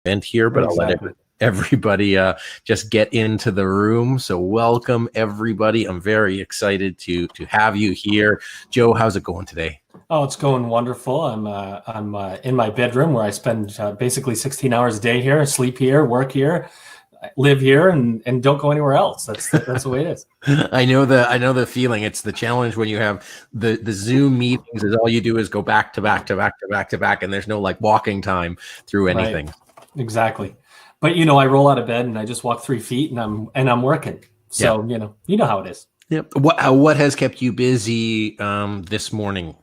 event here, but exactly. I'll let everybody just get into the room. So welcome everybody. I'm very excited to have you here. Joe, how's it going today? Oh, it's going wonderful. I'm in my bedroom where I spend basically 16 hours a day here, sleep here, work here, live here, and don't go anywhere else. That's the way it is. I know the feeling. It's the challenge when you have the Zoom meetings is all you do is go back to back to back to back to back, and there's no like walking time through anything. Right. Exactly. But I roll out of bed and I just walk 3 feet and I'm working. So you know how it is. Yep. What has kept you busy this morning?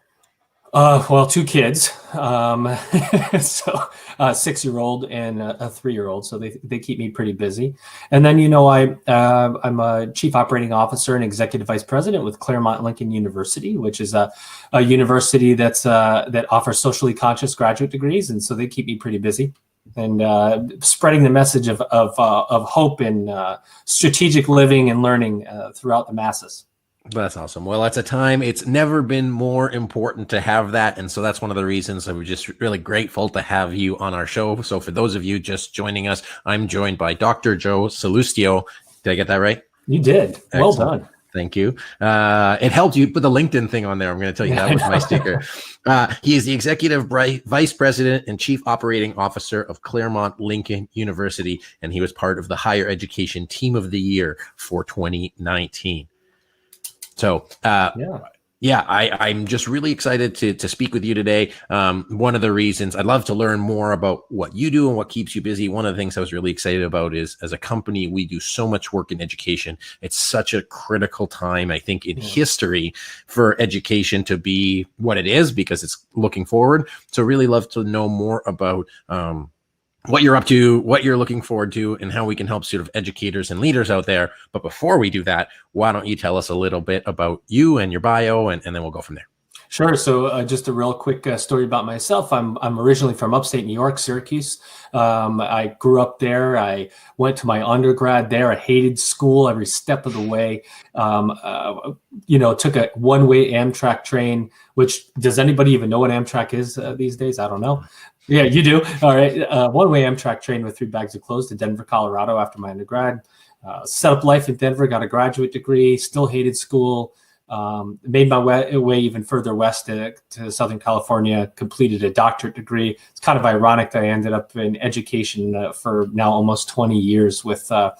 Well, 2 kids, so a 6-year-old and a 3-year-old. So they keep me pretty busy. And then, I'm a chief operating officer and executive vice president with Claremont Lincoln University, which is a university that offers socially conscious graduate degrees. And so they keep me pretty busy and spreading the message of hope and strategic living and learning throughout the masses. That's awesome. Well, it's a time, it's never been more important to have that. And so that's one of the reasons that we're just really grateful to have you on our show. So for those of you just joining us, I'm joined by Dr. Joe Sallustio. Did I get that right? You did. Excellent. Well done. Thank you. It helped you put the LinkedIn thing on there. I'm going to tell you that was my sticker. He is the executive vice president and chief operating officer of Claremont Lincoln University, and he was part of the higher education team of the year for 2019. So, I'm just really excited to speak with you today. One of the reasons I'd love to learn more about what you do and what keeps you busy. One of the things I was really excited about is as a company, we do so much work in education. It's such a critical time, I think, in history for education to be what it is because it's looking forward. So really love to know more about what you're up to, what you're looking forward to, and how we can help sort of educators and leaders out there. But before we do that, why don't you tell us a little bit about you and your bio, and then we'll go from there. Sure. So just a real quick story about myself. I'm originally from upstate New York, Syracuse. I grew up there. I went to my undergrad there. I hated school every step of the way. Took a one-way Amtrak train, which does anybody even know what Amtrak is these days? I don't know. Yeah, you do. All right. One-way Amtrak train with 3 bags of clothes to Denver, Colorado after my undergrad. Set up life in Denver, got a graduate degree, still hated school. Made my way even further west to Southern California, completed a doctorate degree. It's kind of ironic that I ended up in education for now almost 20 years with I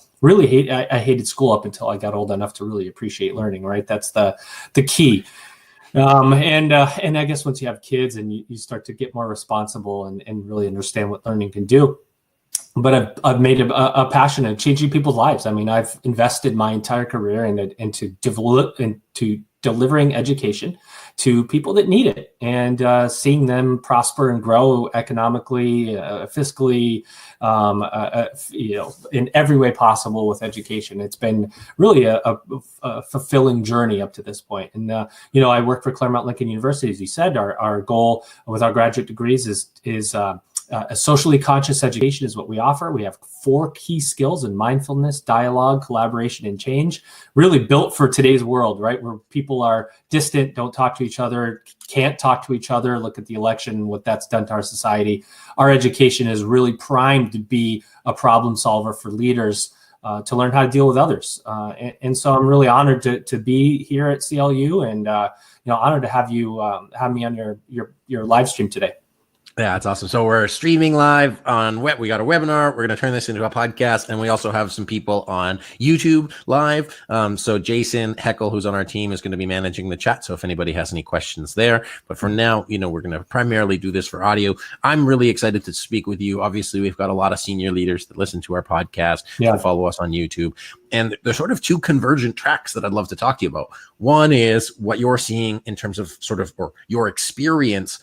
hated school up until I got old enough to really appreciate learning, right? That's the key. And I guess once you have kids and you start to get more responsible and really understand what learning can do. But I've made a passion of changing people's lives. I mean, I've invested my entire career into delivering education to people that need it and seeing them prosper and grow economically, fiscally, in every way possible with education. It's been really a fulfilling journey up to this point. And, I work for Claremont Lincoln University, as you said. Our goal with our graduate degrees is a socially conscious education is what we offer. We have 4 key skills in mindfulness, dialogue, collaboration, and change, really built for today's world, right? Where people are distant, don't talk to each other, can't talk to each other. Look at the election, what that's done to our society. Our education is really primed to be a problem solver for leaders to learn how to deal with others. And so I'm really honored to be here at CLU and honored to have you have me on your live stream today. Yeah, that's awesome. So we're streaming live on we got a webinar. We're going to turn this into a podcast. And we also have some people on YouTube live. So Jason Heckel, who's on our team, is going to be managing the chat. So if anybody has any questions there, but for now, we're going to primarily do this for audio. I'm really excited to speak with you. Obviously, we've got a lot of senior leaders that listen to our podcast, that follow us on YouTube. And there's sort of 2 convergent tracks that I'd love to talk to you about. One is what you're seeing in terms of or your experience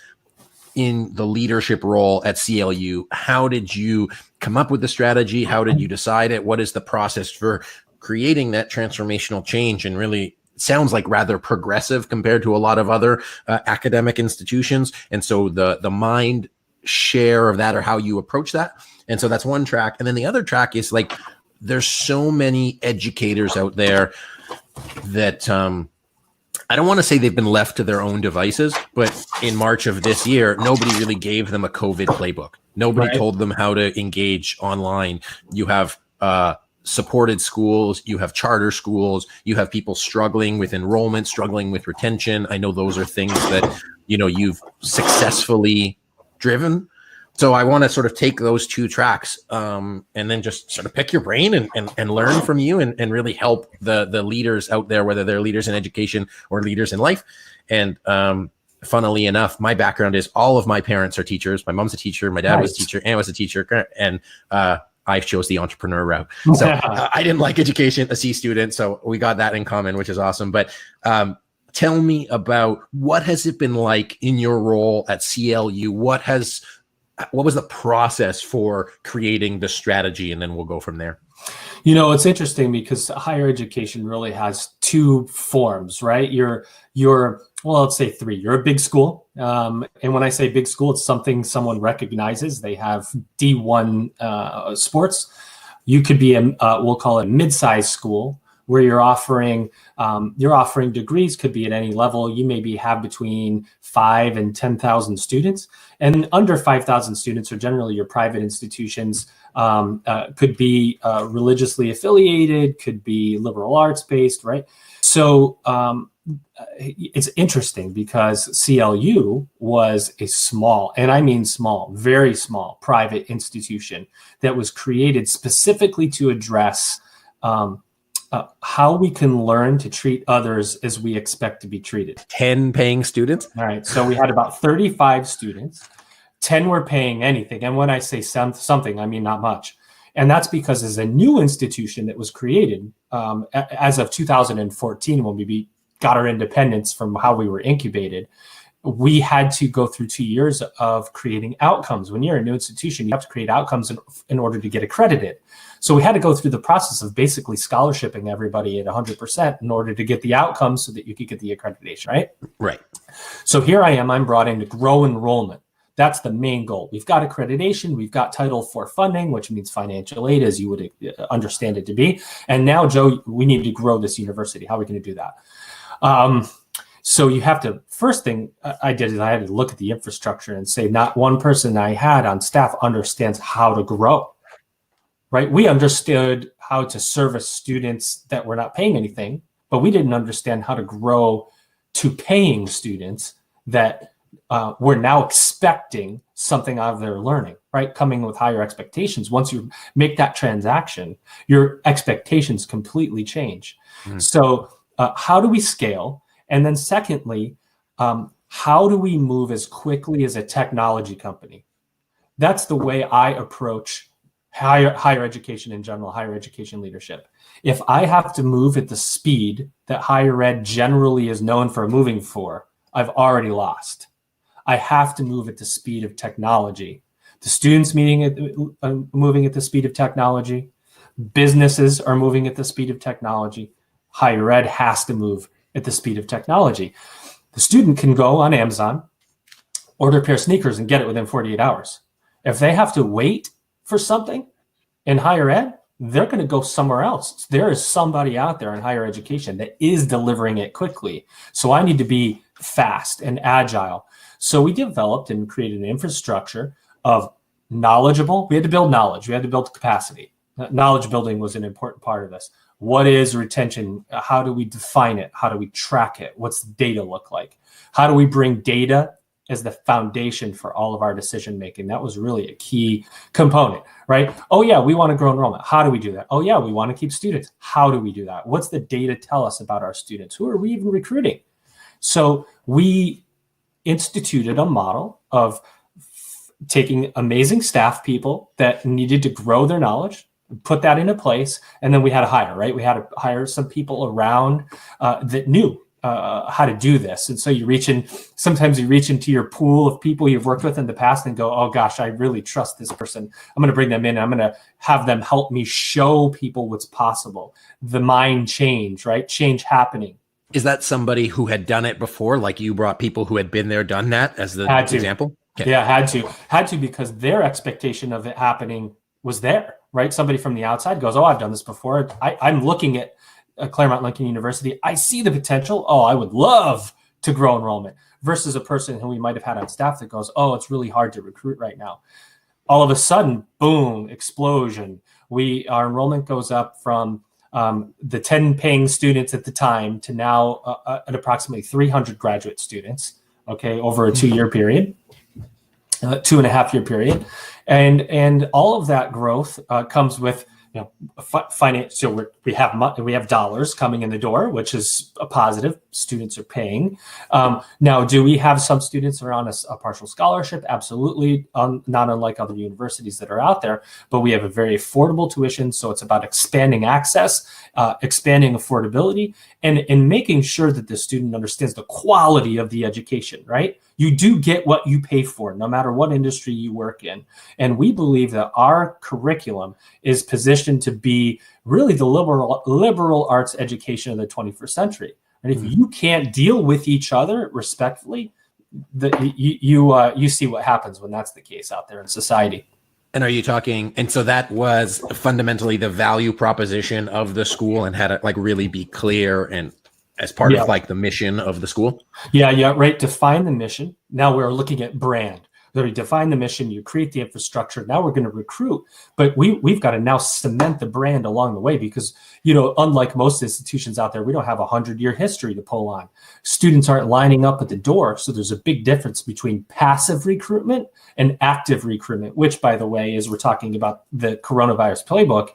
in the leadership role at CLU. How did you come up with the strategy? How did you decide it? What is the process for creating that transformational change? And really sounds like rather progressive compared to a lot of other academic institutions. And so the mind share of that or how you approach that. And so that's one track. And then the other track is like, there's so many educators out there that, I don't want to say they've been left to their own devices, but in March of this year, nobody really gave them a COVID playbook. Nobody Right. told them how to engage online. You have supported schools, you have charter schools, you have people struggling with enrollment, struggling with retention. I know those are things that, you've successfully driven. So I want to sort of take those two tracks and then just sort of pick your brain and learn from you and really help the leaders out there, whether they're leaders in education or leaders in life. And funnily enough, my background is all of my parents are teachers. My mom's a teacher. My dad was a teacher and was a teacher. And I chose the entrepreneur route. So I didn't like education, a C student. So we got that in common, which is awesome. But tell me about what has it been like in your role at CLU? What was the process for creating the strategy? And then we'll go from there. It's interesting because higher education really has two forms, right? Well, let's say three. You're a big school. And when I say big school, it's something someone recognizes. They have D1 sports. You could be we'll call it mid-sized school, where you're offering degrees, could be at any level. You maybe have between 5,000 and 10,000 students, and under 5,000 students are generally your private institutions. Could be religiously affiliated, could be liberal arts based, right? So it's interesting because CLU was a small, and I mean small, very small private institution that was created specifically to address how we can learn to treat others as we expect to be treated. 10 paying students? All right. So we had about 35 students. 10 were paying anything. And when I say something, I mean not much. And that's because as a new institution that was created as of 2014, when we got our independence from how we were incubated, we had to go through 2 years of creating outcomes. When you're a new institution, you have to create outcomes in order to get accredited. So we had to go through the process of basically scholarshiping everybody at 100% in order to get the outcomes so that you could get the accreditation, right? Right. So here I am, I'm brought in to grow enrollment. That's the main goal. We've got accreditation. We've got Title IV funding, which means financial aid, as you would understand it to be. And now, Joe, we need to grow this university. How are we going to do that? So you have to, first thing I did is I had to look at the infrastructure and say, not one person I had on staff understands how to grow, right? We understood how to service students that were not paying anything, but we didn't understand how to grow to paying students that we're now expecting something out of their learning, right? Coming with higher expectations. Once you make that transaction, your expectations completely change. So how do we scale? And then secondly, how do we move as quickly as a technology company? That's the way I approach higher education in general, higher education leadership. If I have to move at the speed that higher ed generally is known for moving for, I've already lost. I have to move at the speed of technology. The students moving at the speed of technology. Businesses are moving at the speed of technology. Higher ed has to move at the speed of technology. The student can go on Amazon, order a pair of sneakers, and get it within 48 hours. If they have to wait for something in higher ed, they're going to go somewhere else. There is somebody out there in higher education that is delivering it quickly. So I need to be fast and agile. So we developed and created an infrastructure of knowledgeable. We had to build knowledge. We had to build capacity. Knowledge building was an important part of this. What is retention? How do we define it? How do we track it? What's the data look like? How do we bring data as the foundation for all of our decision making? That was really a key component, right? Oh yeah, we want to grow enrollment. How do we do that? Oh yeah, we want to keep students. How do we do that? What's the data tell us about our students? Who are we even recruiting? So we instituted a model of taking amazing staff people that needed to grow their knowledge, put that into place, and then we had to hire, right? We had to hire some people around that knew how to do this. And so sometimes you reach into your pool of people you've worked with in the past and go, oh gosh, I really trust this person. I'm going to bring them in. I'm going to have them help me show people what's possible. The mind change, right? Change happening. Is that somebody who had done it before? Like you brought people who had been there, done that as the example? Okay. Yeah, had to because their expectation of it happening was there, right? Somebody from the outside goes, oh, I've done this before. I'm looking at Claremont Lincoln University. I see the potential. Oh, I would love to grow enrollment versus a person who we might have had on staff that goes, oh, it's really hard to recruit right now. all of a sudden, boom, explosion. Our enrollment goes up from the 10 paying students at the time to now at approximately 300 graduate students, okay, over a 2-year period, 2.5-year period. And all of that growth comes with, finance. So we have dollars coming in the door, which is a positive. Students are paying. Now, do we have some students that are on a partial scholarship? Absolutely, not unlike other universities that are out there. But we have a very affordable tuition, so it's about expanding access, expanding affordability, and making sure that the student understands the quality of the education. Right? You do get what you pay for, no matter what industry you work in. And we believe that our curriculum is positioned to be really the liberal arts education of the 21st century. And if you can't deal with each other respectfully, you see what happens when that's the case out there in society. And are you talking, and so that was fundamentally the value proposition of the school and had it like really be clear and as part of like the mission of the school? Yeah, right. Define the mission. Now we're looking at brand. So you define the mission, you create the infrastructure. Now we're going to recruit, but we've got to now cement the brand along the way because, unlike most institutions out there, we don't have a 100-year history to pull on. Students aren't lining up at the door. So there's a big difference between passive recruitment and active recruitment, which, by the way, is we're talking about the coronavirus playbook.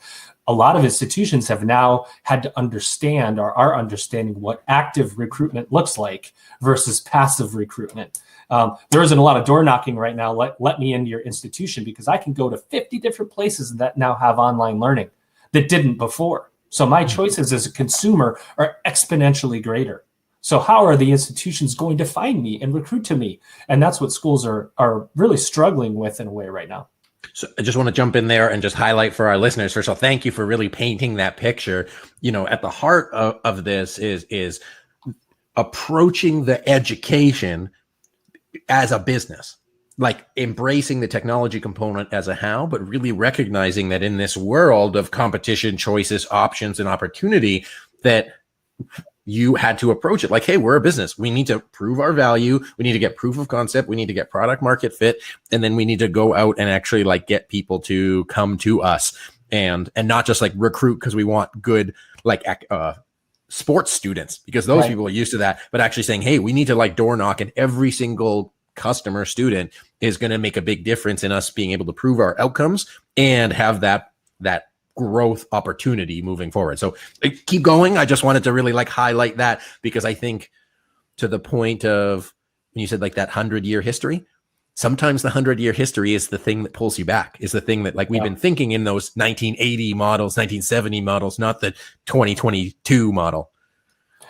A lot of institutions have now had to understand or are understanding what active recruitment looks like versus passive recruitment. There isn't a lot of door knocking right now. Let me into your institution because I can go to 50 different places that now have online learning that didn't before. So my choices as a consumer are exponentially greater. So how are the institutions going to find me and recruit to me? And that's what schools are really struggling with in a way right now. So I just want to jump in there and just highlight for our listeners. First of all, thank you for really painting that picture. At the heart of this is approaching the education as a business, like embracing the technology component as a how, but really recognizing that in this world of competition, choices, options, and opportunity, that you had to approach it like, hey, we're a business. We need to prove our value. We need to get proof of concept. We need to get product market fit. And then we need to go out and actually like get people to come to us and not just like recruit because we want good, like, sports students, because those people are used to that, but actually saying, hey, we need to like door knock, and every single customer student is going to make a big difference in us being able to prove our outcomes and have that growth opportunity moving forward. So keep going. I just wanted to really like highlight that because I think to the point of when you said like that 100-year history, sometimes the 100-year history is the thing that pulls you back, is the thing that like we've been thinking in those 1980 models, 1970 models, not the 2022 model.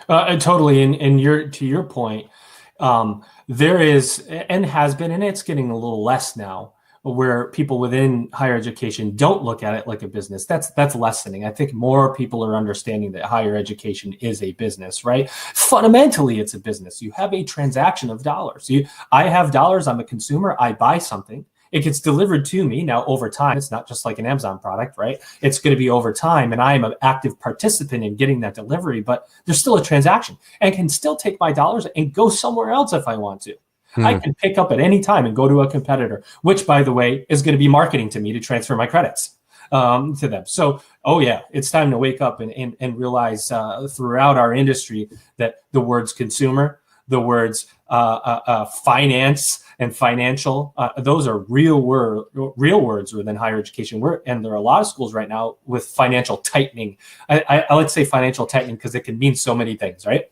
Totally. And to your point, there is and has been, and it's getting a little less now, where people within higher education don't look at it like a business. That's lessening. I think more people are understanding that higher education is a business, right? Fundamentally, it's a business. You have a transaction of dollars. I have dollars. I'm a consumer. I buy something. It gets delivered to me. Now, over time, it's not just like an Amazon product, right? It's going to be over time, and I am an active participant in getting that delivery, but there's still a transaction and can still take my dollars and go somewhere else if I want to. I can pick up at any time and go to a competitor, which, by the way, is going to be marketing to me to transfer my credits to them. So, it's time to wake up and realize throughout our industry that the words consumer, the words finance and financial, those are real words within higher education. And there are a lot of schools right now with financial tightening. I like to say financial tightening because it can mean so many things, right?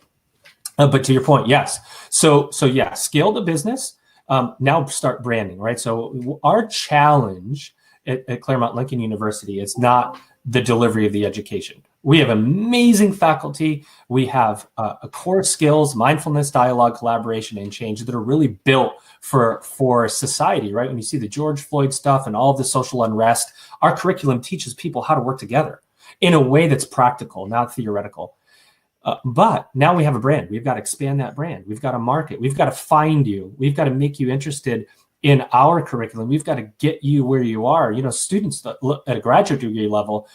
But to your point, yes. So scale the business. Now start branding, right? So our challenge at Claremont Lincoln University is not the delivery of the education. We have amazing faculty. We have core skills, mindfulness, dialogue, collaboration, and change that are really built for society, right? When you see the George Floyd stuff and all of the social unrest, our curriculum teaches people how to work together in a way that's practical, not theoretical. But now we have a brand. We've got to expand that brand. We've got to market. We've got to find you. We've got to make you interested in our curriculum. We've got to get you where you are. Students that look at a graduate degree level,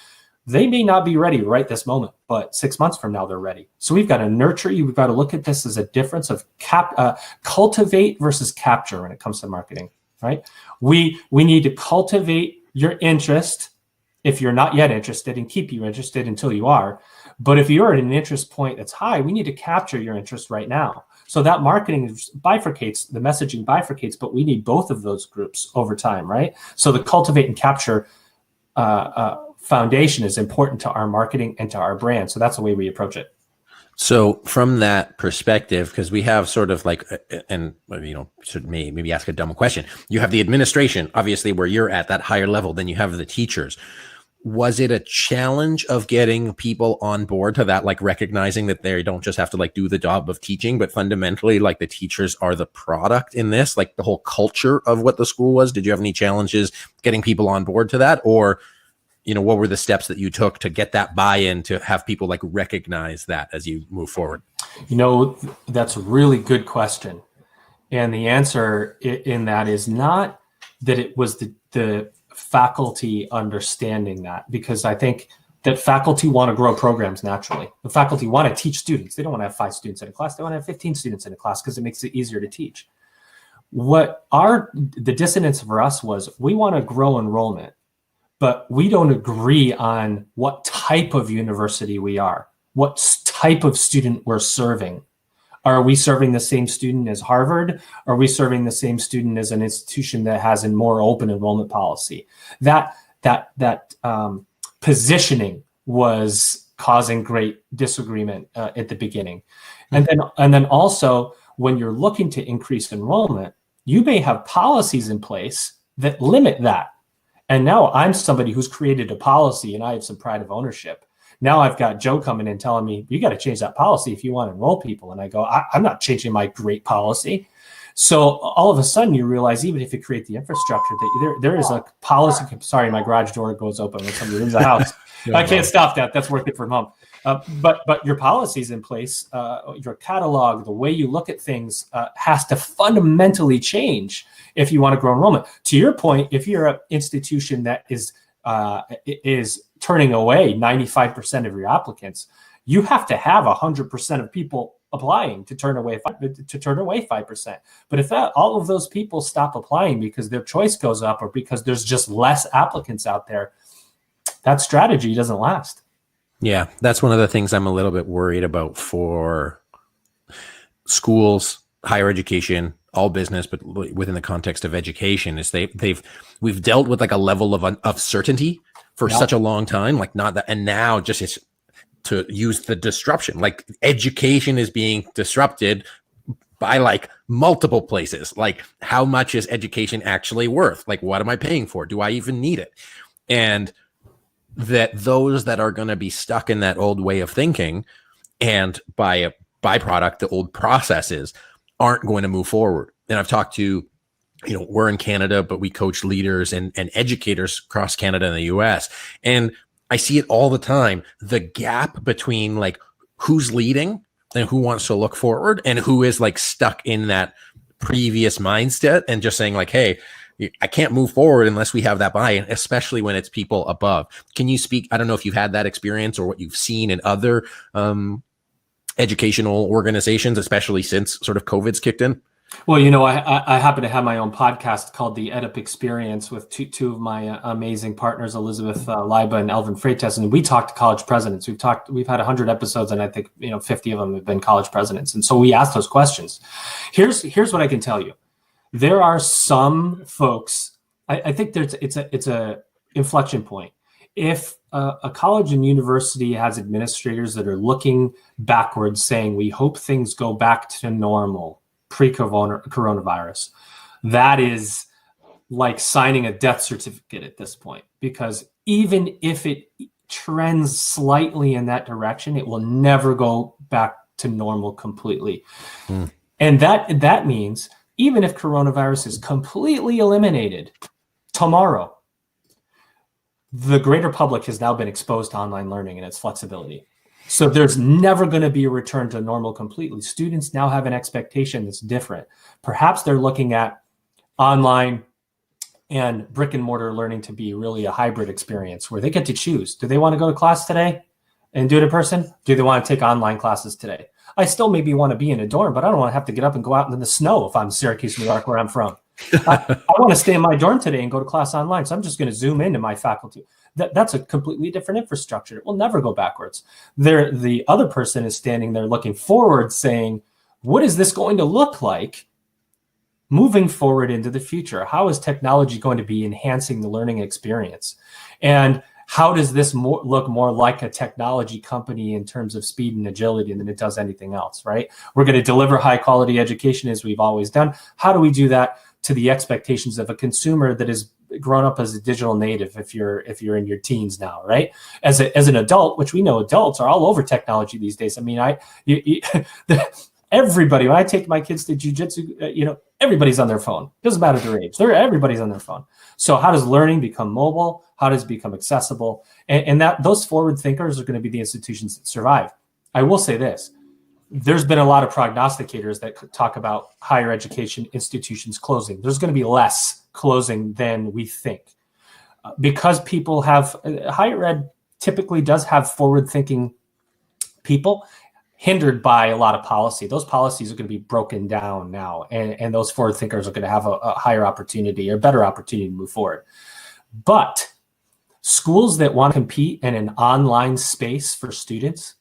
they may not be ready right this moment, but 6 months from now, they're ready. So we've got to nurture you. We've got to look at this as a difference of cultivate versus capture when it comes to marketing. right? We need to cultivate your interest if you're not yet interested, and keep you interested until you are. But if you're at an interest point that's high, we need to capture your interest right now. So that marketing bifurcates, the messaging bifurcates, but we need both of those groups over time, right? So the cultivate and capture foundation is important to our marketing and to our brand. So that's the way we approach it. So from that perspective, because we have sort of like, and should maybe ask a dumb question. You have the administration, obviously, where you're at that higher level, then you have the teachers. Was it a challenge of getting people on board to that, like recognizing that they don't just have to like do the job of teaching, but fundamentally like the teachers are the product in this, like the whole culture of what the school was? Did you have any challenges getting people on board to that? Or, what were the steps that you took to get that buy-in to have people like recognize that as you move forward? That's a really good question. And the answer in that is not that it was the faculty understanding that, because I think that faculty want to grow programs naturally. The faculty want to teach students. They don't want to have 5 students in a class. They want to have 15 students in a class because it makes it easier to teach. The dissonance for us was, we want to grow enrollment, but we don't agree on what type of university we are, what type of student we're serving. Are we serving the same student as Harvard? Are we serving the same student as an institution that has a more open enrollment policy? That positioning was causing great disagreement at the beginning. And then also, when you're looking to increase enrollment, you may have policies in place that limit that. And now I'm somebody who's created a policy, and I have some pride of ownership. Now I've got Joe coming in telling me, you got to change that policy if you want to enroll people. And I go, I'm not changing my great policy. So all of a sudden you realize, even if you create the infrastructure, that there is a policy. Sorry, my garage door goes open when somebody leaves the house. I can't stop that. That's working from home. But your policies in place, your catalog, the way you look at things has to fundamentally change if you want to grow enrollment. To your point, if you're an institution that is turning away 95% of your applicants, you have to have 100% of people applying to turn away 5%. But if all of those people stop applying because their choice goes up, or because there's just less applicants out there, that strategy doesn't last. Yeah, that's one of the things I'm a little bit worried about for schools, higher education, all business, but within the context of education, is we've dealt with like a level of certainty for such a long time, like not that, and now just it's to use the disruption, like education is being disrupted by like multiple places. Like, how much is education actually worth? Like, what am I paying for? Do I even need it? And that those that are going to be stuck in that old way of thinking, and by a byproduct, the old processes, aren't going to move forward. And I've talked to, we're in Canada, but we coach leaders and educators across Canada and the US. And I see it all the time, the gap between like who's leading and who wants to look forward, and who is like stuck in that previous mindset and just saying like, hey, I can't move forward unless we have that buy-in, especially when it's people above. Can you speak? I don't know if you've had that experience or what you've seen in other educational organizations, especially since sort of COVID's kicked in. Well, I happen to have my own podcast called The EdUp Experience with two of my amazing partners, Elizabeth Leiba and Elvin Freitas, and we talked to college presidents. We've had 100 episodes, and I think 50 of them have been college presidents, and so we asked those questions. Here's what I can tell you: there are some folks. I think it's a inflection point. If a college and university has administrators that are looking backwards, saying we hope things go back to normal pre-coronavirus, that is like signing a death certificate at this point, because even if it trends slightly in that direction, it will never go back to normal completely. And that means even if coronavirus is completely eliminated tomorrow, the greater public has now been exposed to online learning and its flexibility. So there's never going to be a return to normal completely. Students now have an expectation that's different. Perhaps they're looking at online and brick and mortar learning to be really a hybrid experience where they get to choose. Do they want to go to class today and do it in person? Do they want to take online classes today? I still maybe want to be in a dorm, but I don't want to have to get up and go out in the snow if I'm Syracuse, New York, where I'm from. I want to stay in my dorm today and go to class online, so I'm just going to Zoom into my faculty. That's a completely different infrastructure. It will never go backwards. The other person is standing there looking forward, saying, what is this going to look like moving forward into the future? How is technology going to be enhancing the learning experience? And how does this look more like a technology company in terms of speed and agility than it does anything else, right? We're going to deliver high quality education as we've always done. How do we do that to the expectations of a consumer that has grown up as a digital native if you're in your teens now, right? As an adult, which we know adults are all over technology these days. I mean, everybody, when I take my kids to jiu-jitsu, everybody's on their phone. Doesn't matter their age. Everybody's on their phone. So how does learning become mobile? How does it become accessible? And that those forward thinkers are going to be the institutions that survive. I will say this. There's been a lot of prognosticators that talk about higher education institutions closing. There's going to be less closing than we think. Because people have, higher ed typically does have forward-thinking people, hindered by a lot of policy. Those policies are going to be broken down now, and those forward thinkers are going to have a higher opportunity or better opportunity to move forward. But schools that want to compete in an online space for students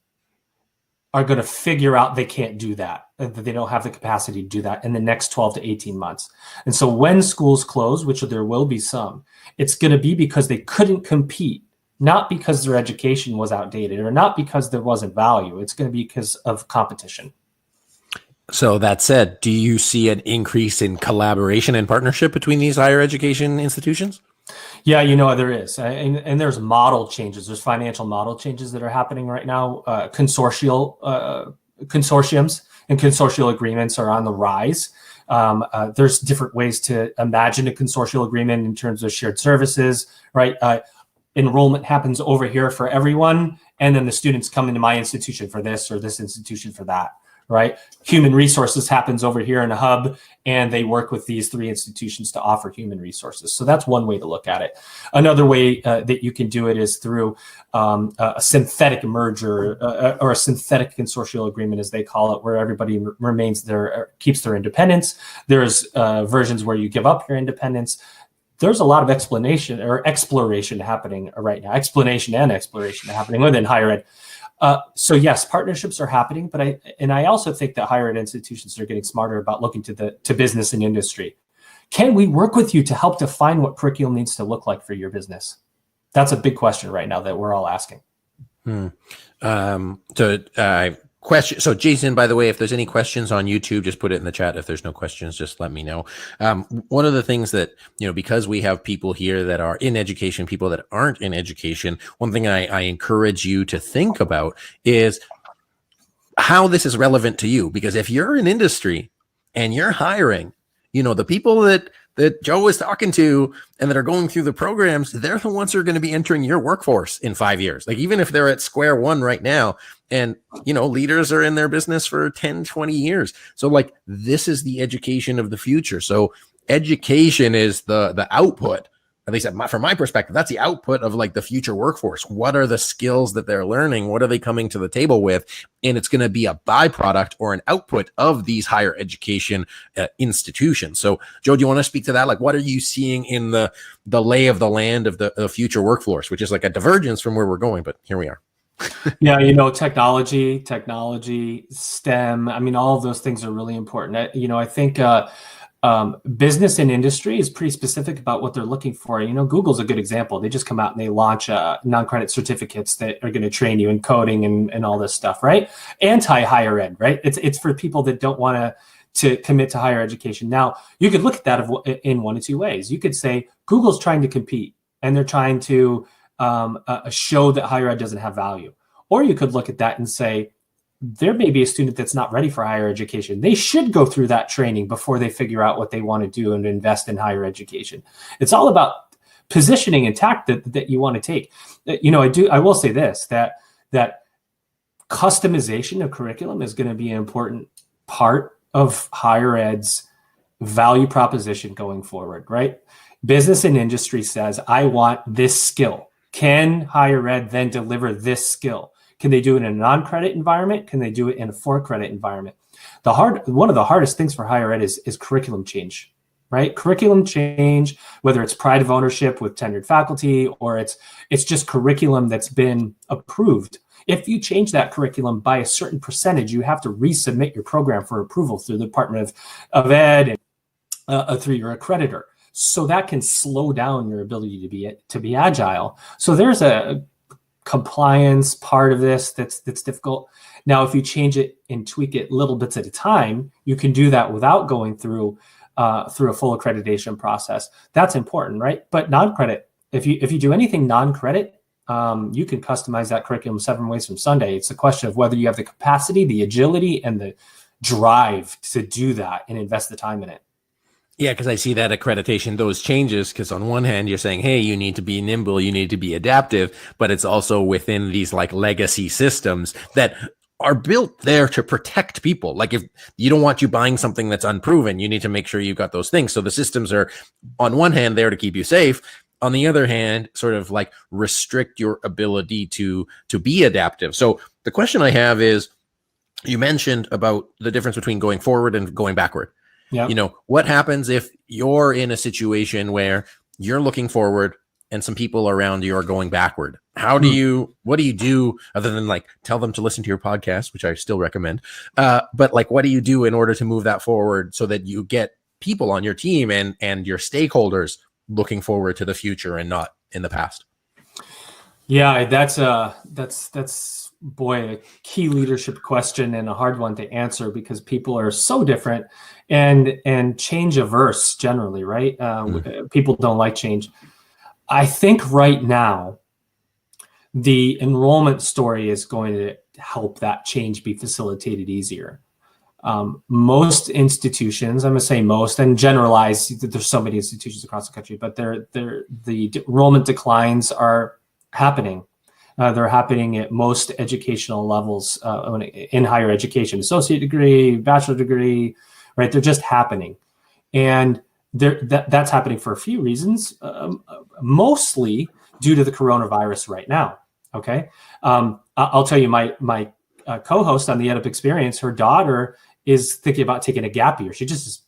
are going to figure out they can't do that they don't have the capacity to do that in the next 12 to 18 months. And so when schools close, which there will be some, it's going to be because they couldn't compete, not because their education was outdated or not because there wasn't value. It's going to be because of competition. So that said, do you see an increase in collaboration and partnership between these higher education institutions? Yeah, there is. And there's model changes. There's financial model changes that are happening right now. Consortiums and consortial agreements are on the rise. There's different ways to imagine a consortial agreement in terms of shared services, right? Enrollment happens over here for everyone, and then the students come into my institution for this or this institution for that, right? Human resources happens over here in a hub, and they work with these three institutions to offer human resources. So that's one way to look at it. Another way that you can do it is through a synthetic merger or a synthetic consortial agreement, as they call it, where everybody remains keeps their independence. There's versions where you give up your independence. There's a lot of exploration happening right now, explanation and exploration happening within higher ed. So yes, partnerships are happening, but I also think that higher ed institutions are getting smarter about looking to business and industry. Can we work with you to help define what curriculum needs to look like for your business? That's a big question right now that we're all asking. Question. So Jason, by the way, if there's any questions on YouTube, just put it in the chat. If there's no questions, just let me know. One of the things that, because we have people here that are in education, people that aren't in education, one thing I encourage you to think about is how this is relevant to you. Because if you're in industry and you're hiring, the people that Joe is talking to and that are going through the programs, they're the ones who are going to be entering your workforce in 5 years. Like, even if they're at square one right now, and, leaders are in their business for 10, 20 years. So like, this is the education of the future. So education is the output, at least from my perspective, that's the output of like the future workforce. What are the skills that they're learning? What are they coming to the table with? And it's going to be a byproduct or an output of these higher education institutions. So Joe, do you want to speak to that? Like, what are you seeing in the lay of the land of the future workforce, which is like a divergence from where we're going, but here we are. Yeah, technology, STEM. I mean, all of those things are really important. I think business and industry is pretty specific about what they're looking for. Google's a good example. They just come out and they launch non-credit certificates that are going to train you in coding and all this stuff, right? Anti-higher ed, right? It's for people that don't want to commit to higher education. Now, you could look at that in one of two ways. You could say Google's trying to compete and they're trying to show that higher ed doesn't have value. Or you could look at that and say, there may be a student that's not ready for higher education. They should go through that training before they figure out what they want to do and invest in higher education. It's all about positioning and tact that you want to take. I will say this, that customization of curriculum is going to be an important part of higher ed's value proposition going forward, right? Business and industry says, I want this skill. Can higher ed then deliver this skill? Can they do it in a non-credit environment? Can they do it in a for-credit environment? One of the hardest things for higher ed is curriculum change, right? Curriculum change, whether it's pride of ownership with tenured faculty, or it's just curriculum that's been approved. If you change that curriculum by a certain percentage, you have to resubmit your program for approval through the Department of Ed and through your accreditor. So that can slow down your ability to be agile. So there's a compliance part of this that's difficult. Now, if you change it and tweak it little bits at a time, you can do that without going through a full accreditation process. That's important, right? But non-credit, if you do anything non-credit, you can customize that curriculum 7 ways from Sunday. It's a question of whether you have the capacity, the agility, and the drive to do that and invest the time in it. Yeah, because I see that accreditation, those changes, because on one hand, you're saying, hey, you need to be nimble, you need to be adaptive, but it's also within these like legacy systems that are built there to protect people. Like if you don't want you buying something that's unproven, you need to make sure you've got those things. So the systems are on one hand there to keep you safe. On the other hand, sort of like restrict your ability to be adaptive. So the question I have is, you mentioned about the difference between going forward and going backward. Yep. You know, what happens if you're in a situation where you're looking forward and some people around you are going backward? What do you do other than like tell them to listen to your podcast, which I still recommend? But like, what do you do in order to move that forward so that you get people on your team and your stakeholders looking forward to the future and not in the past? Yeah, that's boy, a key leadership question and a hard one to answer because people are so different and change averse generally, right? People don't like change. I think right now, the enrollment story is going to help that change be facilitated easier. Most institutions, I'm going to say most and generalize, there's so many institutions across the country, but the enrollment declines are happening. They're happening at most educational levels in higher education, associate degree, bachelor degree, right? They're just happening. And that's happening for a few reasons, mostly due to the coronavirus right now, okay? I'll tell you, my co-host on the EdUp Experience, her daughter is thinking about taking a gap year. She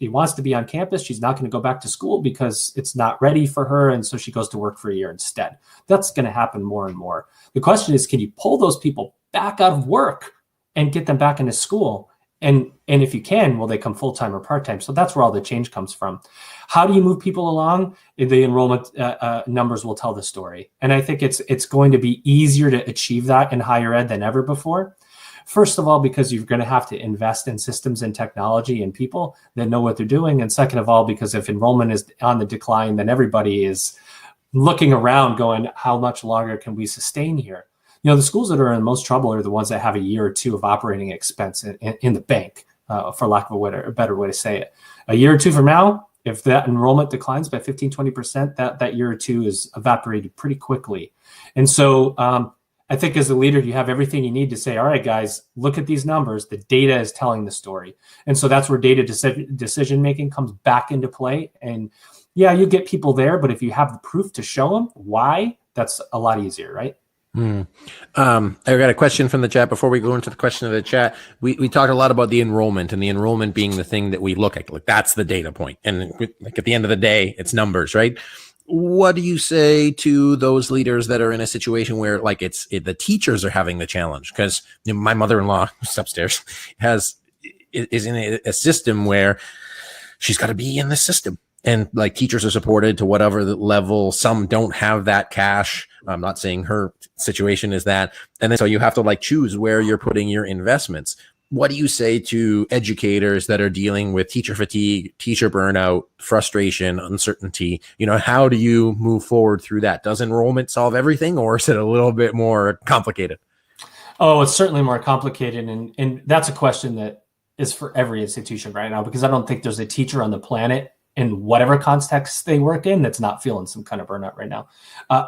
wants to be on campus. She's not going to go back to school because it's not ready for her. And so she goes to work for a year instead. That's going to happen more and more. The question is, can you pull those people back out of work and get them back into school? And if you can, will they come full-time or part-time? So that's where all the change comes from. How do you move people along? The enrollment numbers will tell the story. And I think it's going to be easier to achieve that in higher ed than ever before. First of all, because you're going to have to invest in systems and technology and people that know what they're doing. And second of all, because if enrollment is on the decline, then everybody is looking around going, how much longer can we sustain here? You know, the schools that are in most trouble are the ones that have a year or two of operating expense in the bank, for lack of a better way to say it. A year or two from now, if that enrollment declines by 15, 20%, that year or two is evaporated pretty quickly. And so I think as a leader, you have everything you need to say, all right, guys, look at these numbers. The data is telling the story. And so that's where data decision-making comes back into play. And yeah, you get people there, but if you have the proof to show them why, that's a lot easier, right? I got a question from the chat. Before we go into the question of the chat, we talked a lot about the enrollment and the enrollment being the thing that we look at. Like that's the data point. And like at the end of the day, it's numbers, right? What do you say to those leaders that are in a situation where like the teachers are having the challenge? Because my mother-in-law, who's upstairs, is in a system where she's got to be in the system. And like teachers are supported to whatever the level. Some don't have that cash. I'm not saying her situation is that. And then so you have to like choose where you're putting your investments. What do you say to educators that are dealing with teacher fatigue, teacher burnout, frustration, uncertainty? You know, how do you move forward through that? Does enrollment solve everything, or is it a little bit more complicated? Oh, it's certainly more complicated. And that's a question that is for every institution right now, because I don't think there's a teacher on the planet in whatever context they work in that's not feeling some kind of burnout right now.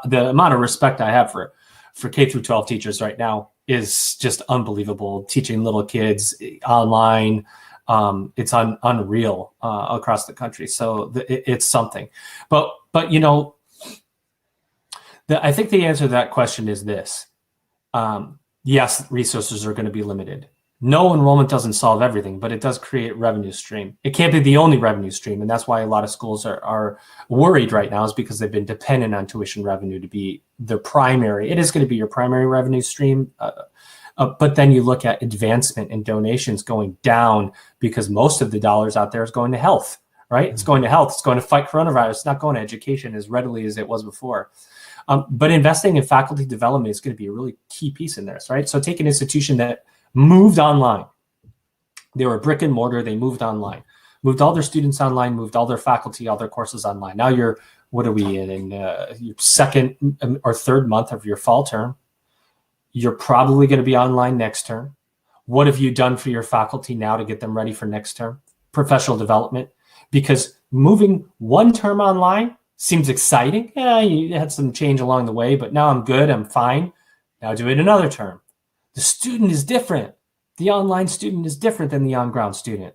The amount of respect I have for K through 12 teachers right now is just unbelievable. Teaching little kids online, it's unreal across the country. So it's something. But you know, I think the answer to that question is this. Yes, resources are going to be limited. No, enrollment doesn't solve everything, but it does create revenue stream. It can't be the only revenue stream. And that's why a lot of schools are worried right now, is because they've been dependent on tuition revenue to be their primary. It is going to be your primary revenue stream. But then you look at advancement and donations going down, because most of the dollars out there is going to health, right? It's going to health. It's going to fight coronavirus. It's not going to education as readily as it was before. But investing in faculty development is going to be a really key piece in this, right? So take an institution that moved online. They were brick and mortar. They moved online, moved all their students online, moved all their faculty, all their courses online. Now you're, what are we in your second or third month of your fall term? You're probably going to be online next term. What have you done for your faculty now to get them ready for next term? Professional development. Because moving one term online seems exciting. Yeah, you had some change along the way, but now I'm good, I'm fine. Now do it another term. The student is different. The online student is different than the on-ground student.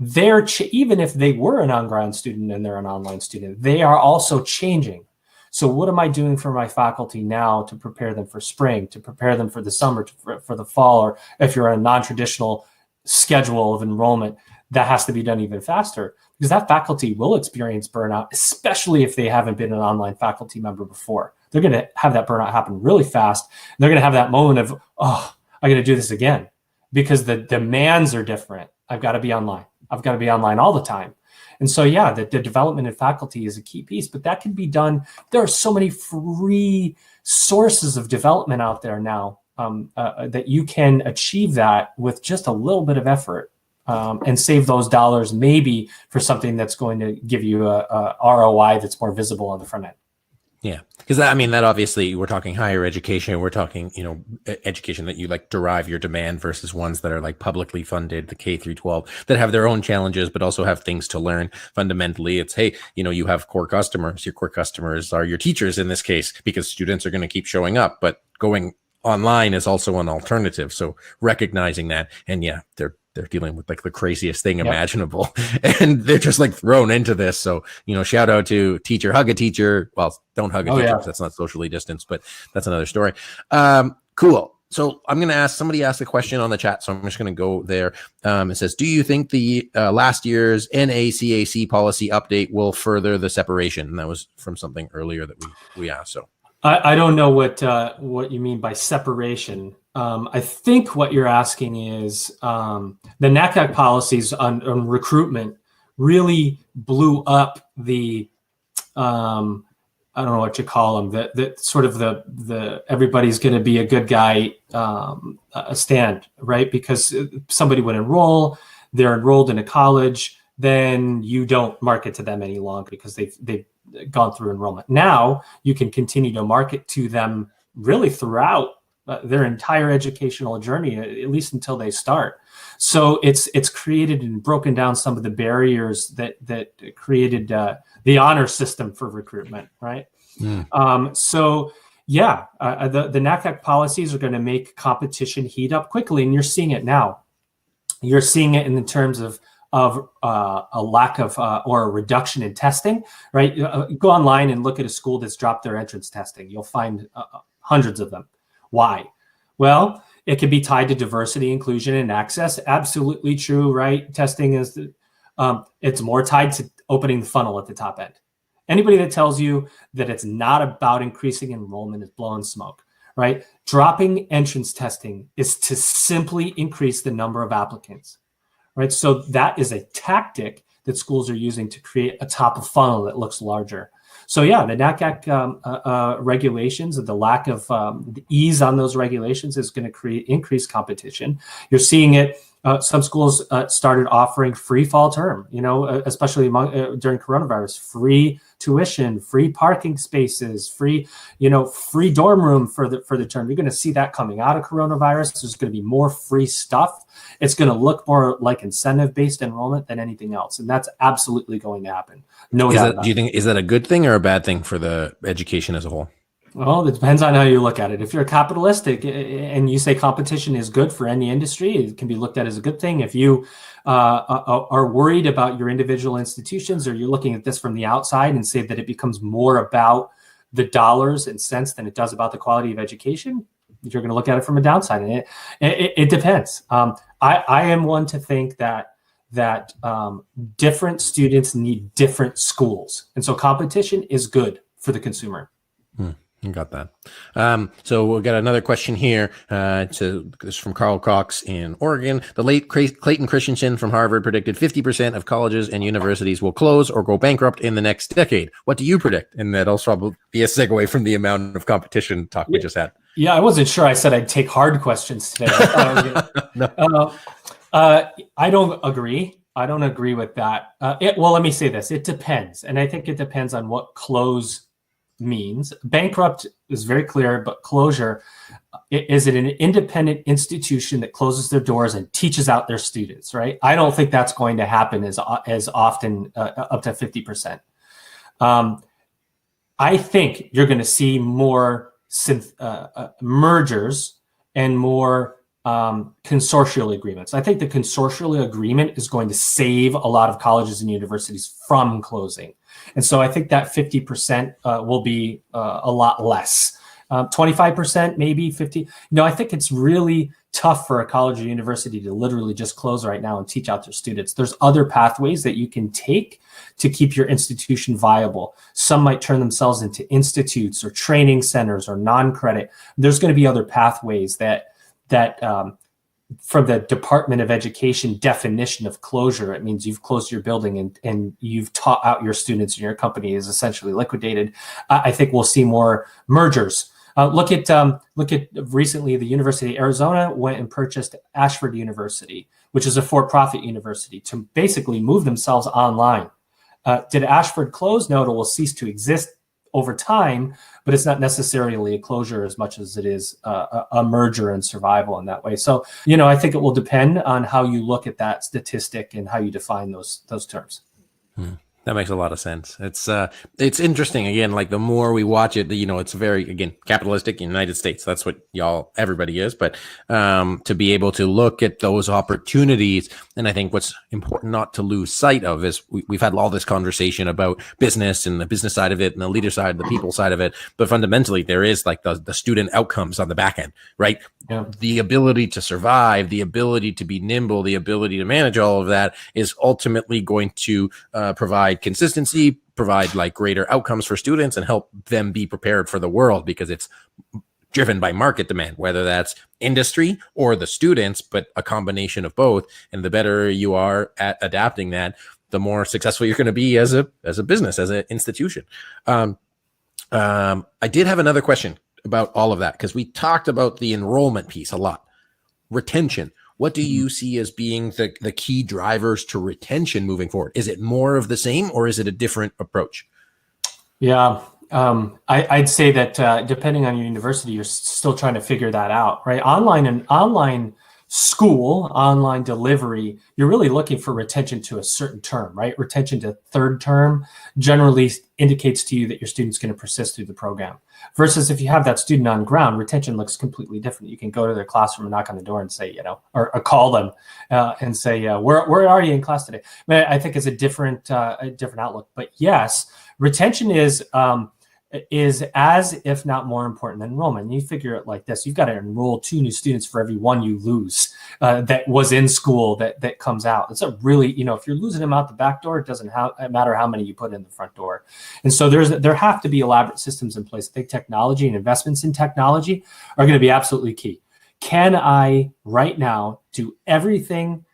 They're even if they were an on-ground student and they're an online student, they are also changing. So what am I doing for my faculty now to prepare them for spring, to prepare them for the summer, for the fall, or if you're on a non-traditional schedule of enrollment, that has to be done even faster, because that faculty will experience burnout, especially if they haven't been an online faculty member before. They're going to have that burnout happen really fast. They're going to have that moment of, oh, I got to do this again, because the demands are different. I've got to be online. I've got to be online all the time. And so, yeah, the development in faculty is a key piece, but that can be done. There are so many free sources of development out there now that you can achieve that with just a little bit of effort and save those dollars maybe for something that's going to give you a ROI that's more visible on the front end. Yeah, because I mean, that obviously we're talking higher education. We're talking, education that you like derive your demand versus ones that are like publicly funded, the K through 12, that have their own challenges, but also have things to learn. Fundamentally, it's, hey, you have core customers. Your core customers are your teachers in this case, because students are going to keep showing up, but going online is also an alternative. So recognizing that, and yeah, they're dealing with like the craziest thing imaginable, and they're just like thrown into this. So, shout out to teacher, hug a teacher. Well, don't hug a teacher. Yeah. That's not socially distanced, but that's another story. Cool. So I'm going to somebody asked a question on the chat. So I'm just going to go there. It says, do you think the last year's NACAC policy update will further the separation? And that was from something earlier that we asked. So I don't know what you mean by separation. I think what you're asking is the NACAC policies on recruitment really blew up the I don't know what you call them, that sort of the everybody's going to be a good guy stand, right? Because somebody would enroll, they're enrolled in a college, then you don't market to them any longer because they've gone through enrollment. Now you can continue to market to them really throughout their entire educational journey, at least until they start. So it's created and broken down some of the barriers that created the honor system for recruitment, right? So yeah, the NACAC policies are going to make competition heat up quickly, and you're seeing it now. You're seeing it in terms of a lack of or a reduction in testing, right? Go online and look at a school that's dropped their entrance testing. You'll find hundreds of them. Why? Well, it can be tied to diversity, inclusion, and access. Absolutely true, right? Testing is it's more tied to opening the funnel at the top end. Anybody that tells you that it's not about increasing enrollment is blowing smoke, right? Dropping entrance testing is to simply increase the number of applicants, right? So that is a tactic that schools are using to create a top of funnel that looks larger. So yeah, the NACAC regulations and the lack of the ease on those regulations is going to create increased competition. You're seeing it. Some schools started offering free fall term, especially during coronavirus, free tuition, free parking spaces, free dorm room for the term. You're going to see that coming out of coronavirus. There's going to be more free stuff. It's going to look more like incentive-based enrollment than anything else, and that's absolutely going to happen. No doubt. Do you think is that a good thing or a bad thing for the education as a whole? Well, it depends on how you look at it. If you're capitalistic and you say competition is good for any industry, it can be looked at as a good thing. If you are worried about your individual institutions, or you're looking at this from the outside and say that it becomes more about the dollars and cents than it does about the quality of education, you're going to look at it from a downside, and it depends. I am one to think that different students need different schools, and so competition is good for the consumer. You got that. So we'll get another question here. This is from Carl Cox in Oregon. The late Clayton Christensen from Harvard predicted 50% of colleges and universities will close or go bankrupt in the next decade. What do you predict? And that'll probably be a segue from the amount of competition talk we just had. Yeah, I wasn't sure. I said I'd take hard questions today. No. I don't agree. I don't agree with that. Well, let me say this. It depends. And I think it depends on what close means. Bankrupt is very clear, but closure, is it an independent institution that closes their doors and teaches out their students, right? I don't think that's going to happen as often, up to 50%. I think you're going to see more mergers and more consortial agreements. I think the consortial agreement is going to save a lot of colleges and universities from closing. And so I think that 50% will be a lot less. 25%, maybe 50. No, I think it's really tough for a college or university to literally just close right now and teach out their students. There's other pathways that you can take to keep your institution viable. Some might turn themselves into institutes or training centers or non-credit. There's going to be other pathways that from the Department of Education definition of closure, it means you've closed your building and you've taught out your students and your company is essentially liquidated. I think we'll see more mergers. Look at recently the University of Arizona went and purchased Ashford University, which is a for-profit university, to basically move themselves online. Did Ashford close? No, it will cease to exist over time, but it's not necessarily a closure as much as it is a merger and survival in that way. So, I think it will depend on how you look at that statistic and how you define those terms. That makes a lot of sense. It's interesting. Again, like the more we watch it, it's very, again, capitalistic United States. That's what everybody is. But to be able to look at those opportunities, and I think what's important not to lose sight of is we've had all this conversation about business and the business side of it and the leader side, the people side of it. But fundamentally, there is like the student outcomes on the back end, right? Yeah. The ability to survive, the ability to be nimble, the ability to manage all of that is ultimately going to provide consistency, provide like greater outcomes for students and help them be prepared for the world, because it's driven by market demand, whether that's industry or the students, but a combination of both. And the better you are at adapting that, the more successful you're going to be as a business, as an institution. I did have another question about all of that, because we talked about the enrollment piece a lot. Retention. What do you see as being the key drivers to retention moving forward? Is it more of the same, or is it a different approach? Yeah, I'd say that depending on your university, you're still trying to figure that out, right? Online school, online delivery, you're really looking for retention to a certain term, right? Retention to third term generally indicates to you that your student's going to persist through the program. Versus if you have that student on ground, retention looks completely different. You can go to their classroom and knock on the door and say, or call them and say, where are you in class today? I think it's a different outlook. But yes, retention is as, if not more important than enrollment. And you figure it like this: you've got to enroll 2 new students for every one you lose that was in school that comes out. It's a really, if you're losing them out the back door, it doesn't matter how many you put in the front door. And so there have to be elaborate systems in place. I think technology and investments in technology are going to be absolutely key. Can I right now do everything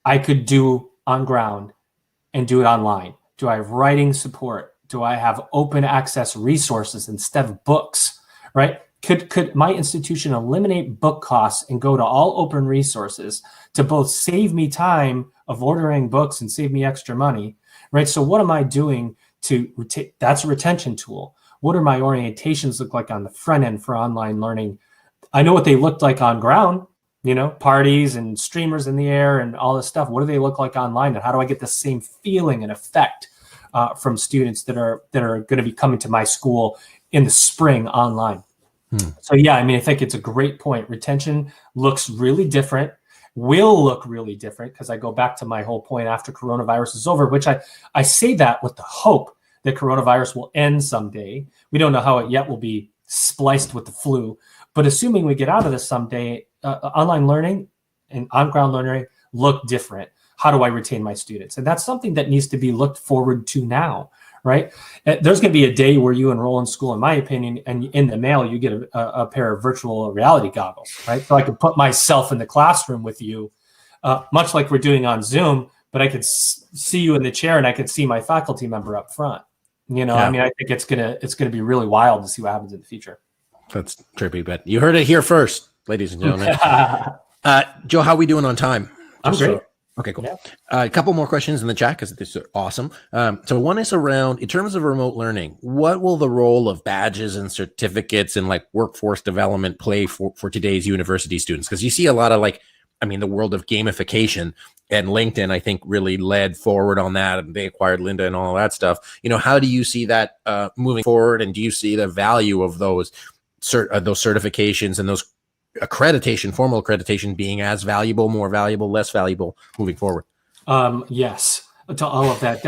I could do on ground and do it online? Do I have writing support? Do I have open access resources instead of books, right? Could my institution eliminate book costs and go to all open resources to both save me time of ordering books and save me extra money, right? So what am I doing to retain? That's a retention tool. What are my orientations look like on the front end for online learning? I know what they looked like on ground, parties and streamers in the air and all this stuff. What do they look like online? And how do I get the same feeling and effect from students that are going to be coming to my school in the spring online? So yeah, I think it's a great point. Retention looks really different, will look really different, because I go back to my whole point after coronavirus is over, which I say that with the hope that coronavirus will end someday. We don't know how it yet will be spliced with the flu. But assuming we get out of this someday, online learning and on-ground learning look different. How do I retain my students? And that's something that needs to be looked forward to now, right? There's going to be a day where you enroll in school, in my opinion, and in the mail, you get a pair of virtual reality goggles, right? So I can put myself in the classroom with you, much like we're doing on Zoom, but I could see you in the chair and I could see my faculty member up front. You know, I mean, I think it's gonna be really wild to see what happens in the future. That's trippy, but you heard it here first, ladies and gentlemen. Joe, how are we doing on time? I'm great. Okay, cool. Yeah. A couple more questions in the chat because this is awesome. So one is around, in terms of remote learning, what will the role of badges and certificates and like workforce development play for today's university students? Because you see a lot of like, I mean, the world of gamification, and LinkedIn, I think, really led forward on that. And they acquired Lynda and all that stuff. You know, how do you see that moving forward? And do you see the value of those certifications and those accreditation, formal accreditation, being as valuable, more valuable, less valuable moving forward? Yes, to all of that.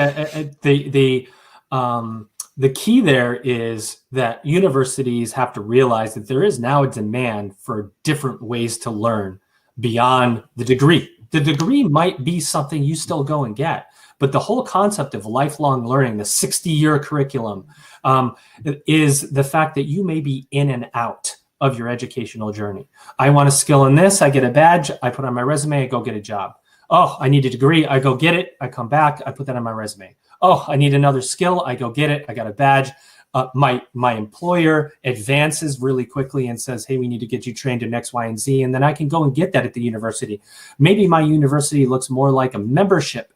The key there is that universities have to realize that there is now a demand for different ways to learn beyond the degree. The degree might be something you still go and get, but the whole concept of lifelong learning, the 60-year curriculum, is the fact that you may be in and out of your educational journey. I want a skill in this, I get a badge, I put on my resume, I go get a job. Oh, I need a degree, I go get it, I come back, I put that on my resume. Oh, I need another skill, I go get it, I got a badge. My employer advances really quickly and says, hey, we need to get you trained in X, Y, and Z. And then I can go and get that at the university. Maybe my university looks more like a membership,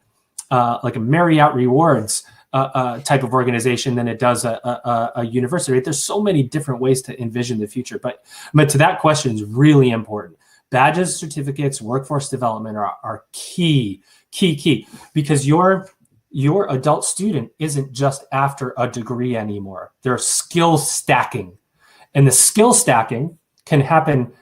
like a Marriott Rewards type of organization than it does a university. There's so many different ways to envision the future. But to that question is really important. Badges, certificates, workforce development are key, because your adult student isn't just after a degree anymore. They're skill stacking. And the skill stacking can happen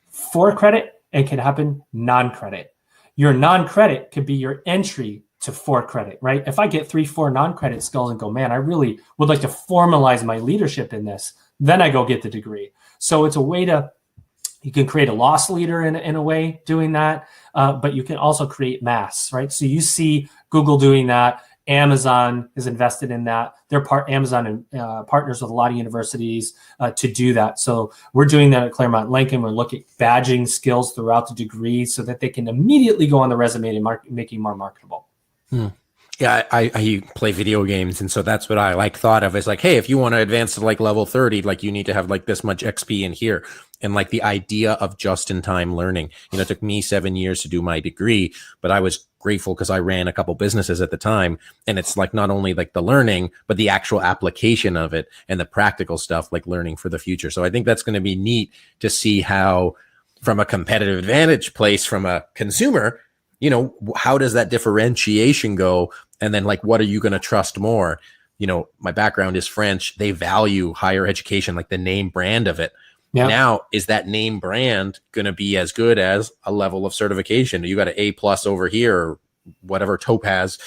for credit and can happen non-credit. Your non-credit could be your entry to for credit, right? If I get 3-4 non-credit skills and go, man, I really would like to formalize my leadership in this, then I go get the degree. So it's a way you can create a loss leader in a way doing that, but you can also create mass, right? So you see Google doing that. Amazon is invested in that. Amazon partners with a lot of universities to do that. So we're doing that at Claremont Lincoln. We're looking at badging skills throughout the degree so that they can immediately go on the resume and making more marketable. Yeah, I play video games, and so that's what I thought of as like, hey, if you want to advance to like level 30, like you need to have like this much XP in here. And like the idea of just-in-time learning, you know, it took me 7 years to do my degree, but I was grateful because I ran a couple businesses at the time. And it's like not only like the learning, but the actual application of it and the practical stuff, like learning for the future. So I think that's going to be neat to see how, from a competitive advantage place, from a consumer, you know, how does that differentiation go? And then like, what are you going to trust more? You know, my background is French. They value higher education, like the name brand of it. Yeah. Now, is that name brand going to be as good as a level of certification? You got an A+ over here, or whatever Topaz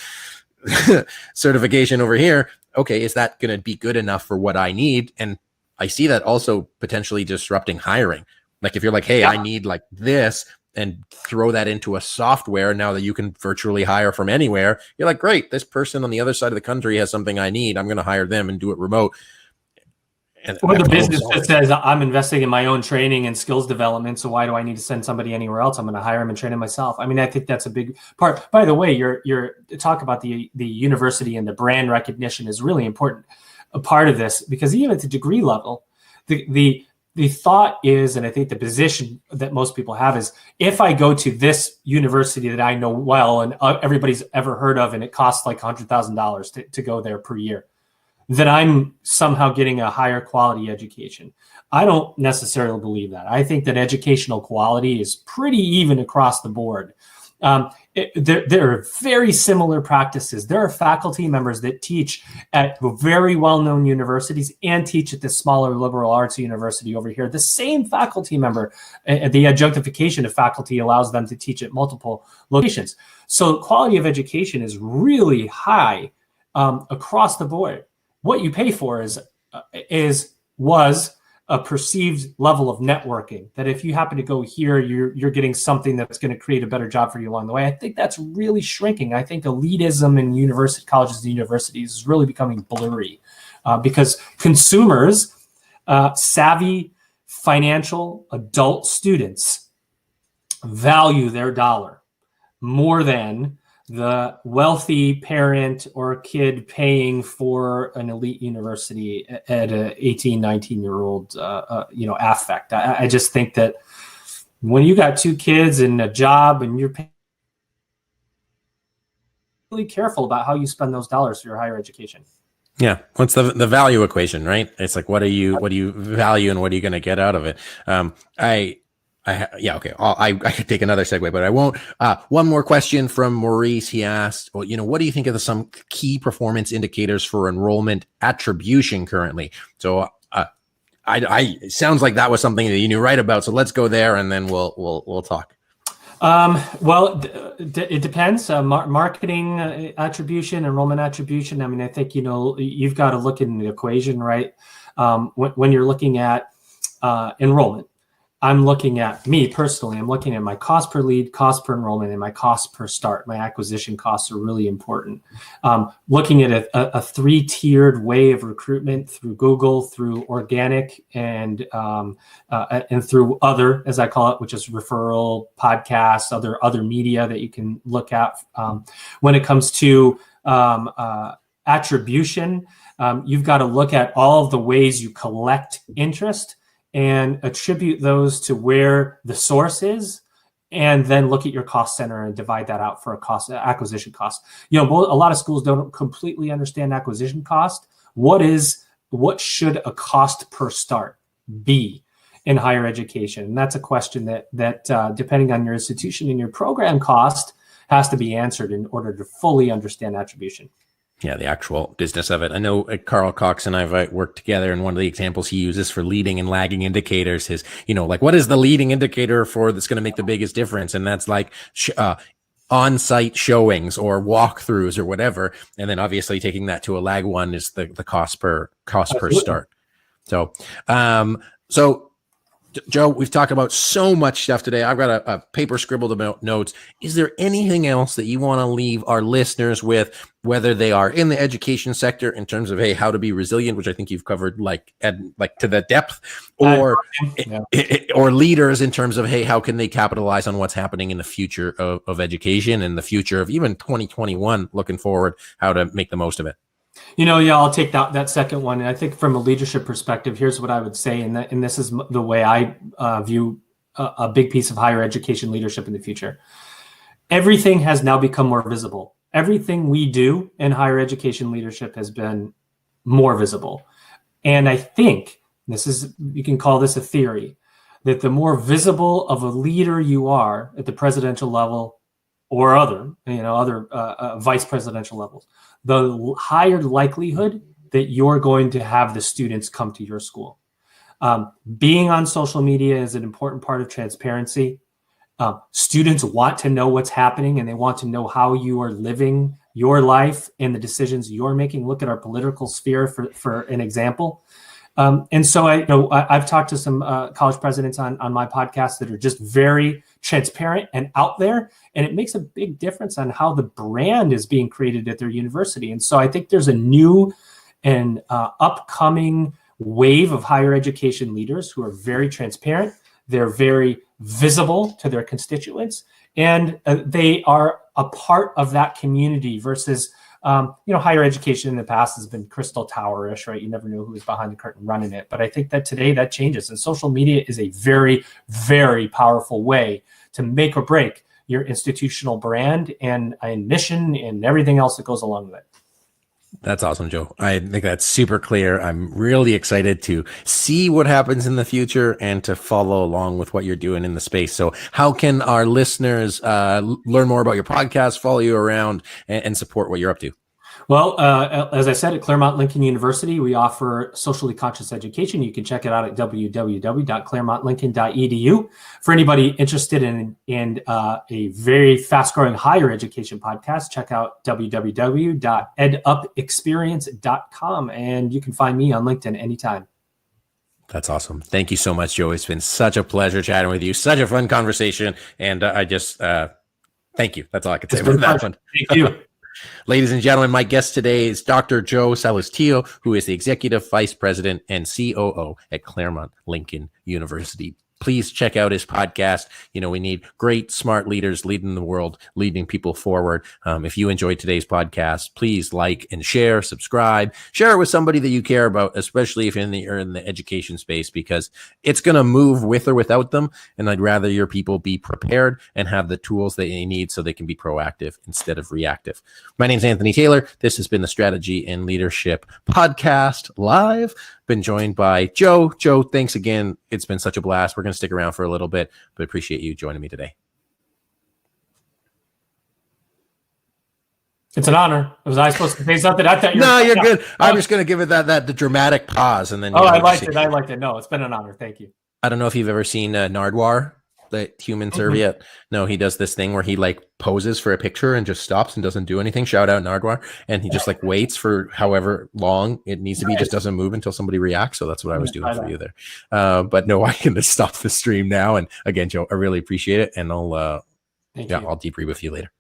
certification over here. Okay, is that going to be good enough for what I need? And I see that also potentially disrupting hiring. Like if you're like, hey, I need like this, and throw that into a software now that you can virtually hire from anywhere, you're like, great, this person on the other side of the country has something I need. I'm going to hire them and do it remote. Or the business that says, I'm investing in my own training and skills development, so why do I need to send somebody anywhere else? I'm going to hire them and train them myself. I mean, I think that's a big part. By the way, you're talk about the university and the brand recognition is really important, a part of this, because even at the degree level, the thought is, and I think the position that most people have is, if I go to this university that I know well and everybody's ever heard of, and it costs like $100,000 to go there per year, that I'm somehow getting a higher quality education. I don't necessarily believe that. I think that educational quality is pretty even across the board. There are very similar practices. There are faculty members that teach at very well-known universities and teach at the smaller liberal arts university over here. The same faculty member, the adjunctification of faculty allows them to teach at multiple locations. So quality of education is really high across the board. What you pay for was a perceived level of networking, that if you happen to go here, you're getting something that's going to create a better job for you along the way. I think that's really shrinking. I think elitism in university colleges and universities is really becoming blurry because consumers, savvy, financial adult students value their dollar more than the wealthy parent or kid paying for an elite university at a 18, 19-year-old, affect. I just think that when you got two kids and a job and you're paying, really careful about how you spend those dollars for your higher education. Yeah. What's the value equation, right? It's like, what do you value and what are you going to get out of it? Okay. I could take another segue, but I won't. One more question from Maurice. He asked, well, what do you think of some key performance indicators for enrollment attribution currently? So, it sounds like that was something that you knew right about. So let's go there and then we'll talk. Well, it depends. Marketing attribution, enrollment attribution. I mean, I think, you've got to look in the equation, right? When you're looking at enrollment, I'm looking at me personally, I'm looking at my cost per lead, cost per enrollment, and my cost per start. My acquisition costs are really important. Looking at a three-tiered way of recruitment through Google, through organic, and through other, as I call it, which is referral, podcasts, other media that you can look at. When it comes to attribution, you've got to look at all of the ways you collect interest and attribute those to where the source is, and then look at your cost center and divide that out for acquisition cost. A lot of schools don't completely understand acquisition cost. What should a cost per start be in higher education? And that's a question that depending on your institution and your program cost has to be answered in order to fully understand attribution. Yeah, the actual business of it. I know Carl Cox and I've worked together, and one of the examples he uses for leading and lagging indicators is, like, what is the leading indicator that's going to make the biggest difference? And that's like on-site showings or walkthroughs or whatever. And then obviously taking that to a lag one is the cost per start. So, Joe, we've talked about so much stuff today. I've got a paper scribbled about notes. Is there anything else that you want to leave our listeners with, whether they are in the education sector in terms of, hey, how to be resilient, which I think you've covered like to the depth, or leaders in terms of, hey, how can they capitalize on what's happening in the future of education and the future of even 2021, looking forward, how to make the most of it? I'll take that second one. And I think from a leadership perspective, here's what I would say. And this is the way I view a big piece of higher education leadership in the future. Everything has now become more visible. Everything we do in higher education leadership has been more visible. And I think you can call this a theory, that the more visible of a leader you are at the presidential level or other vice presidential levels, the higher likelihood that you're going to have the students come to your school. Being on social media is an important part of transparency. Students want to know what's happening, and they want to know how you are living your life and the decisions you're making. Look at our political sphere for an example. And so I've talked to some college presidents on my podcast that are just very transparent and out there, and it makes a big difference on how the brand is being created at their university. And so I think there's a new and upcoming wave of higher education leaders who are very transparent. They're very visible to their constituents, and they are a part of that community versus higher education in the past has been crystal tower-ish, right? You never know who was behind the curtain running it. But I think that today that changes. And social media is a very, very powerful way to make or break your institutional brand and mission and everything else that goes along with it. That's awesome, Joe. I think that's super clear. I'm really excited to see what happens in the future and to follow along with what you're doing in the space. So how can our listeners learn more about your podcast, follow you around, and support what you're up to? Well, as I said, at Claremont Lincoln University, we offer socially conscious education. You can check it out at www.claremontlincoln.edu. For anybody interested in a very fast-growing higher education podcast, check out www.edupexperience.com, and you can find me on LinkedIn anytime. That's awesome. Thank you so much, Joe. It's been such a pleasure chatting with you. Such a fun conversation. And I just thank you. That's all I can say about that one. Thank you. Ladies and gentlemen, my guest today is Dr. Joe Sallustio, who is the Executive Vice President and COO at Claremont Lincoln University. Please check out his podcast. You know, we need great, smart leaders leading the world, leading people forward. If you enjoyed today's podcast, please like and share, subscribe, share it with somebody that you care about, especially if you're in the education space, because it's going to move with or without them. And I'd rather your people be prepared and have the tools that they need so they can be proactive instead of reactive. My name is Anthony Taylor. This has been the Strategy and Leadership Podcast Live. Been joined by Joe. Joe, thanks again. It's been such a blast. We're going to stick around for a little bit, but appreciate you joining me today. It's an honor. Was I supposed to say something? I thought you're good. I'm just going to give it the dramatic pause, and then. I liked it. I liked it. No, it's been an honor. Thank you. I don't know if you've ever seen Nardwuar, the human serviette. No, he does this thing where he like poses for a picture and just stops and doesn't do anything. Shout out Nardwuar. And he just like waits for however long it needs to be, just doesn't move until somebody reacts. So that's what I was doing for you there. But no, I can just stop the stream now. And again, Joe, I really appreciate it. And I'll debrief with you later.